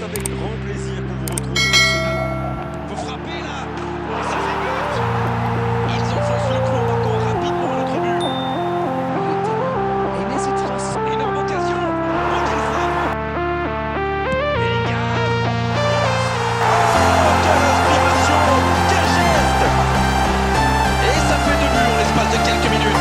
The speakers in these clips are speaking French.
avec grand plaisir qu'on vous retrouve pour ce... Faut frapper là. Et ça fait but. Ils enfoncent le clou en marquant rapidement à notre but. Et n'hésitera. Énorme occasion. Oh, quelle frappe. Bellingham. Oh, quelle inspiration. Quel geste. Et ça fait 2 buts en l'espace de quelques minutes.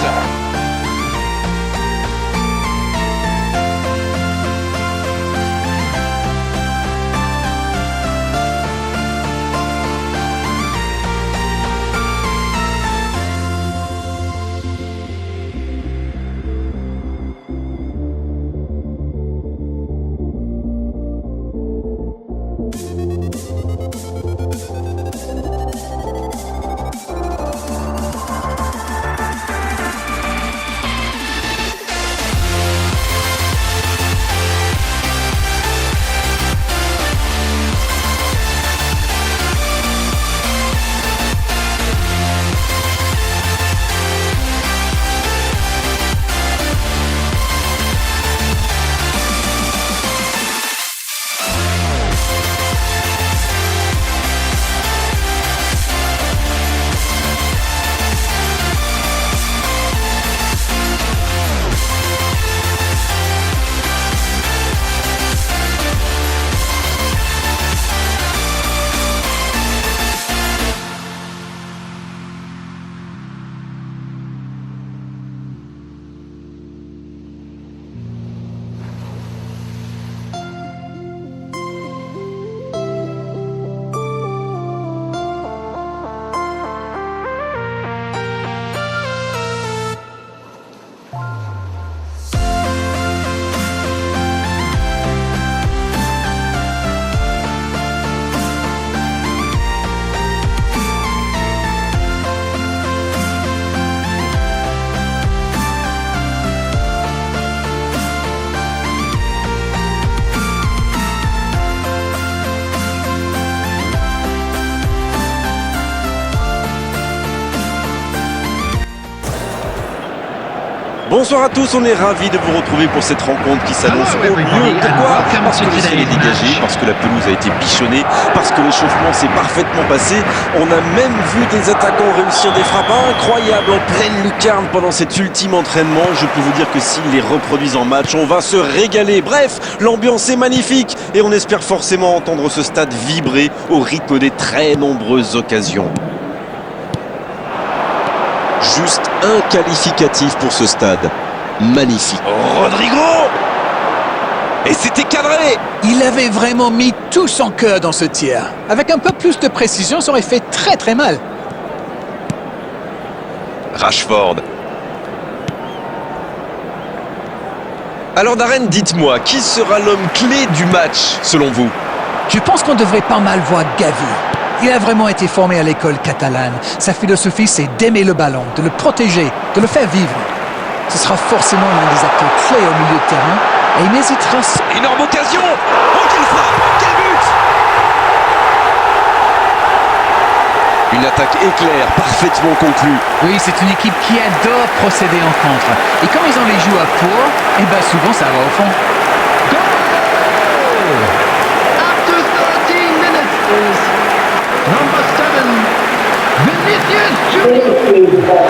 Bonsoir à tous, on est ravis de vous retrouver pour cette rencontre qui s'annonce au mieux. Pourquoi ? Parce que le ciel est dégagé, parce que la pelouse a été bichonnée, parce que l'échauffement s'est parfaitement passé. On a même vu des attaquants réussir des frappes incroyables en pleine lucarne pendant cet ultime entraînement. Je peux vous dire que s'ils les reproduisent en match, on va se régaler. Bref, l'ambiance est magnifique et on espère forcément entendre ce stade vibrer au rythme des très nombreuses occasions. Juste un qualificatif pour ce stade. Magnifique. Rodrigo! Et c'était cadré! Il avait vraiment mis tout son cœur dans ce tir. Avec un peu plus de précision, ça aurait fait très très mal. Rashford. Alors Darren, dites-moi, qui sera l'homme clé du match, selon vous? Je pense qu'on devrait pas mal voir Gavi. Il a vraiment été formé à l'école catalane. Sa philosophie, c'est d'aimer le ballon, de le protéger, de le faire vivre. Ce sera forcément l'un des acteurs clés au milieu de terrain et il n'hésitera... Énorme occasion! Oh, quelle frappe! Quel but! Une attaque éclair, parfaitement conclue. Oui, c'est une équipe qui adore procéder en contre. Et quand ils ont les joueurs pour, eh ben souvent ça va au fond. After 13 minutes, number 7, Vinicius Junior.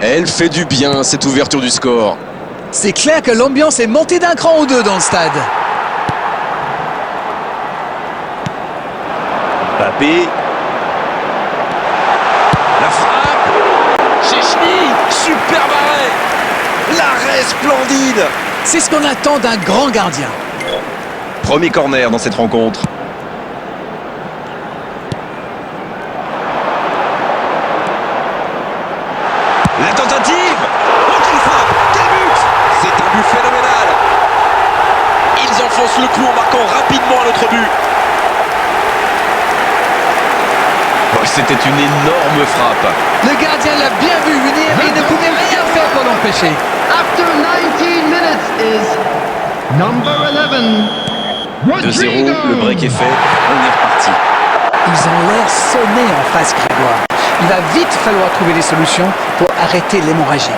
Elle fait du bien, cette ouverture du score. C'est clair que l'ambiance est montée d'un cran ou deux dans le stade. Mbappé. La frappe. Chechny. Super arrêt. L'arrêt splendide. C'est ce qu'on attend d'un grand gardien. Premier corner dans cette rencontre. La tentative. Oh, quelle frappe. Quel but. C'est un but phénoménal. Ils enfoncent le clou en marquant rapidement à notre but. Oh, c'était une énorme frappe. Le gardien l'a bien vu venir et il ne pouvait rien faire pour l'empêcher. After 19 minutes is number 11. 2-0, le break est fait, on est reparti. Ils ont l'air sonnés en face, Grégoire. Il va vite falloir trouver des solutions pour arrêter l'hémorragie.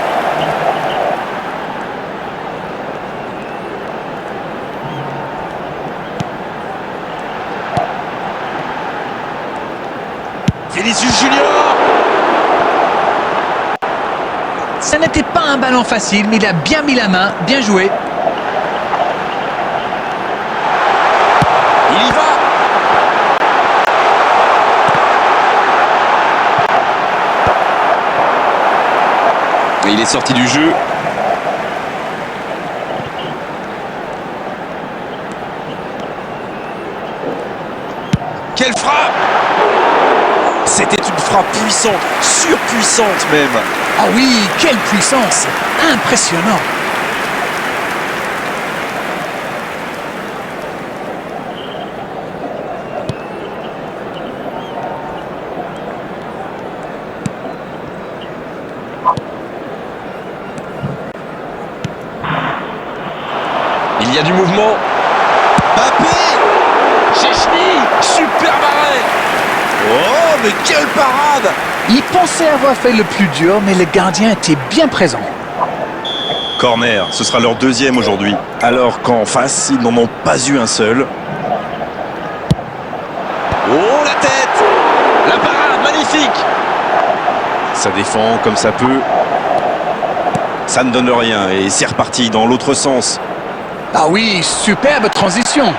Vinicius Junior! Ça n'était pas un ballon facile, mais il a bien mis la main, bien joué. Il y va! Et il est sorti du jeu. Quelle frappe! C'était une frappe puissante, surpuissante même. Ah oui, quelle puissance! Impressionnant! Il y a du mouvement. Mbappé! Chechny! Super arrêt! Oh, mais quelle parade! Il pensait avoir fait le plus dur, mais le gardien était bien présent. Corner, ce sera leur deuxième aujourd'hui. Alors qu'en face, ils n'en ont pas eu un seul. Oh, la tête! La parade, magnifique! Ça défend comme ça peut. Ça ne donne rien et c'est reparti dans l'autre sens. Ah oui, superbe transition!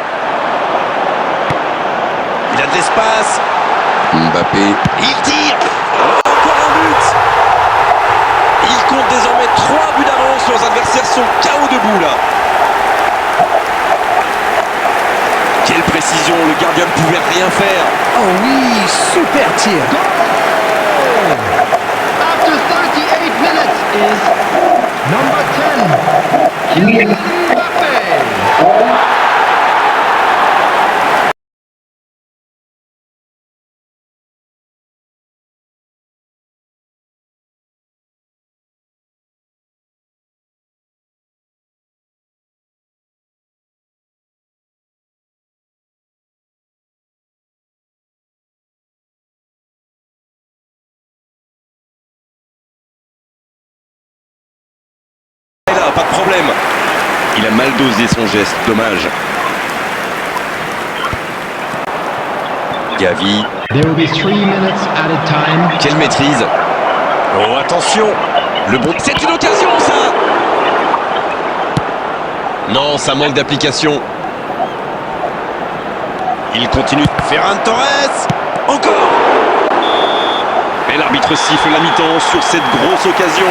Il a de l'espace. Mbappé. Il tire. Oh, encore un but. Il compte désormais 3 buts d'avance. Leurs adversaires sont KO debout là. Quelle précision. Le gardien ne pouvait rien faire. Oh oui, super tir! After 38 minutes is number 10. Kylian Mbappé. Et là, pas de problème. Il a mal dosé son geste. Dommage. Gavi. There will be 3 minutes added time. Quelle maîtrise. Oh, attention. Le bon... C'est une occasion, ça. Non, ça manque d'application. Il continue. Ferran Torres. Encore. Et l'arbitre siffle la mi-temps sur cette grosse occasion.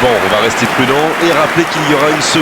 Bon, on va rester prudent et rappeler qu'il y aura une seconde.